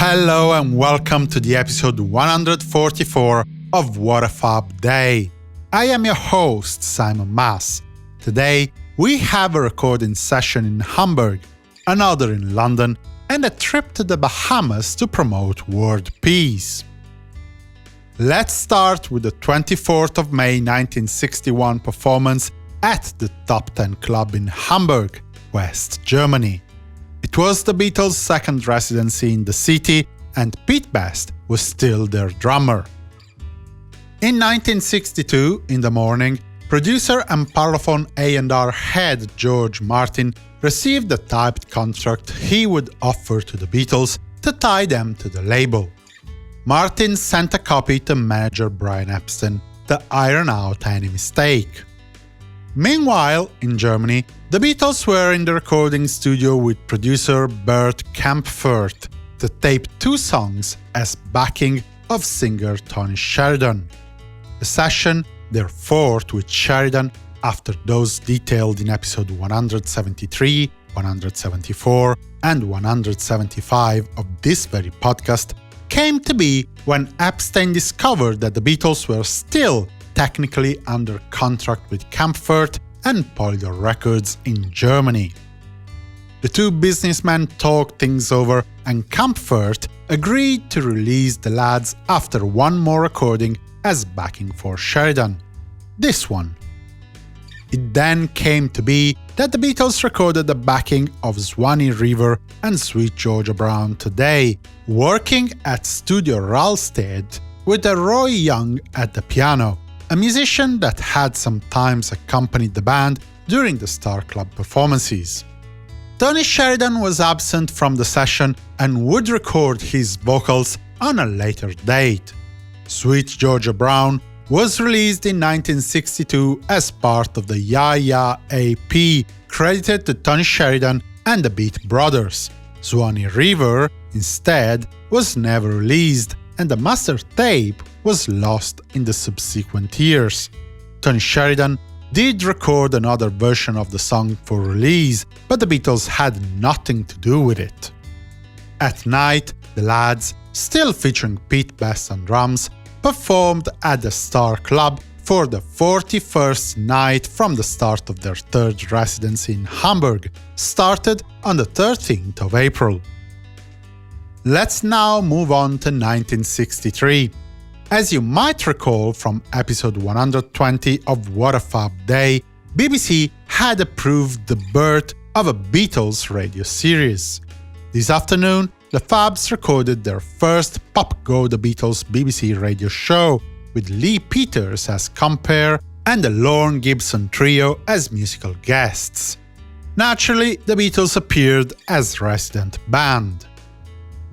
Hello and welcome to the episode 144 of What a Fab Day. I am your host, Simon Mas. Today, we have a recording session in Hamburg, another in London, and a trip to the Bahamas to promote world peace. Let's start with the 24th of May 1961 performance at the Top 10 Club in Hamburg, West Germany. It was the Beatles' second residency in the city, and Pete Best was still their drummer. In 1962, in the morning, producer and Parlophone A&R head George Martin received a typed contract he would offer to the Beatles to tie them to the label. Martin sent a copy to manager Brian Epstein to iron out any mistake. Meanwhile, in Germany, the Beatles were in the recording studio with producer Bert Kaempfert to tape 2 songs as backing of singer Tony Sheridan. The session, their fourth with Sheridan, after those detailed in episode 173, 174 and 175 of this very podcast, came to be when Epstein discovered that the Beatles were still technically under contract with Kaempfert and Polydor Records in Germany. The two businessmen talked things over, and Kaempfert agreed to release the lads after one more recording as backing for Sheridan. This one. It then came to be that the Beatles recorded the backing of Swanee River and Sweet Georgia Brown today, working at Studio Ralsted with a Roy Young at the piano, a musician that had sometimes accompanied the band during the Star Club performances. Tony Sheridan was absent from the session and would record his vocals on a later date. Sweet Georgia Brown was released in 1962 as part of the Ya Ya AP, credited to Tony Sheridan and the Beat Brothers. Swanee River, instead, was never released, and the master tape was lost in the subsequent years. Tony Sheridan did record another version of the song for release, but the Beatles had nothing to do with it. At night, the lads, still featuring Pete Best on drums, performed at the Star Club for the 41st night from the start of their third residency in Hamburg, started on the 13th of April. Let's now move on to 1963. As you might recall from episode 120 of What a Fab Day, BBC had approved the birth of a Beatles radio series. This afternoon, the Fabs recorded their first Pop Go The Beatles BBC radio show, with Lee Peters as compere and the Lorne Gibson Trio as musical guests. Naturally, the Beatles appeared as resident band.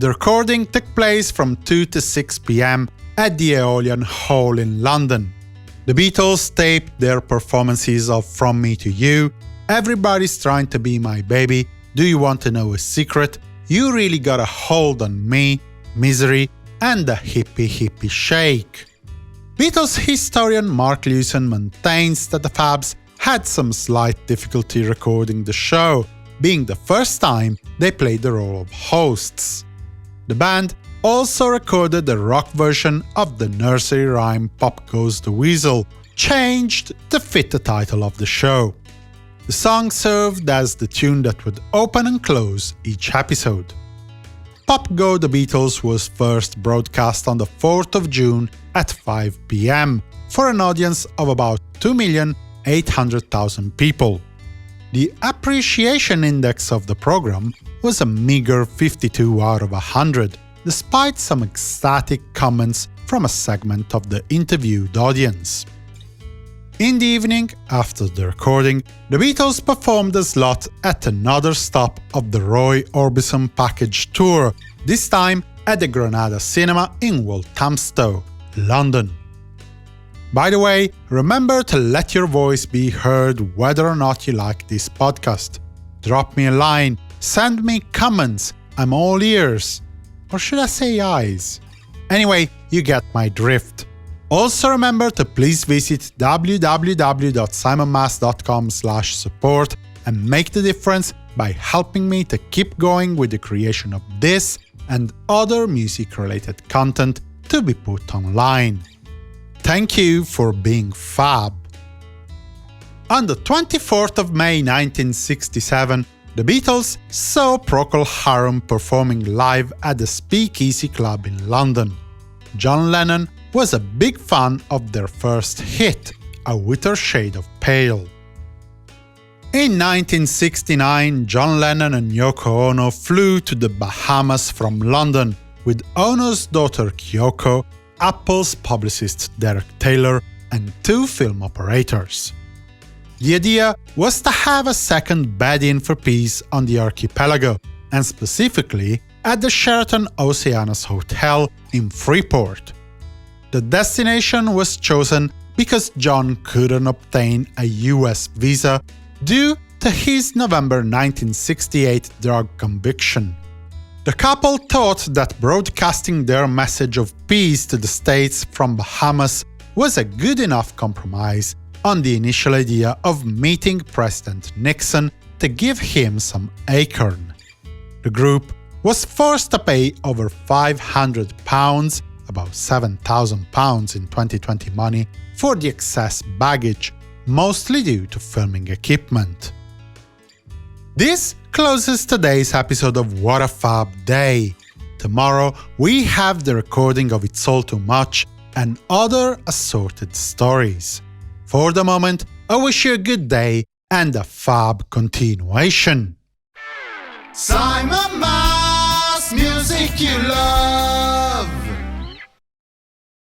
The recording took place from 2 to 6 p.m. at the Aeolian Hall in London. The Beatles taped their performances of From Me to You, Everybody's Trying to Be My Baby, Do You Want to Know a Secret, You Really Got a Hold on Me, Misery, and the Hippie Hippie Shake. Beatles historian Mark Lewson maintains that the Fabs had some slight difficulty recording the show, being the first time they played the role of hosts. The band also recorded the rock version of the nursery rhyme Pop Goes the Weasel, changed to fit the title of the show. The song served as the tune that would open and close each episode. Pop Go The Beatles was first broadcast on the 4th of June at 5 p.m. for an audience of about 2,800,000 people. The appreciation index of the program was a meager 52 out of 100, despite some ecstatic comments from a segment of the interviewed audience. In the evening, after the recording, the Beatles performed a slot at another stop of the Roy Orbison package tour, this time at the Granada Cinema in Walthamstow, London. By the way, remember to let your voice be heard whether or not you like this podcast. Drop me a line, send me comments, I'm all ears. Or should I say eyes? Anyway, you get my drift. Also remember to please visit www.simonmas.com/support and make the difference by helping me to keep going with the creation of this and other music-related content to be put online. Thank you for being Fab! On the 24th of May 1967, the Beatles saw Procol Harum performing live at the Speakeasy Club in London. John Lennon was a big fan of their first hit, A Whiter Shade of Pale. In 1969, John Lennon and Yoko Ono flew to the Bahamas from London, with Ono's daughter Yoko, Apple's publicist Derek Taylor, and 2 film operators. The idea was to have a second bed-in for peace on the archipelago, and specifically at the Sheraton Oceanus Hotel in Freeport. The destination was chosen because John couldn't obtain a US visa due to his November 1968 drug conviction. The couple thought that broadcasting their message of peace to the States from Bahamas was a good enough compromise on the initial idea of meeting President Nixon to give him some acorn. The group was forced to pay over £500, about £7,000 in 2020 money, for the excess baggage, mostly due to filming equipment. This closes today's episode of What a Fab Day. Tomorrow we have the recording of It's All Too Much and other assorted stories. For the moment, I wish you a good day and a fab continuation. Simon Mas, music you love.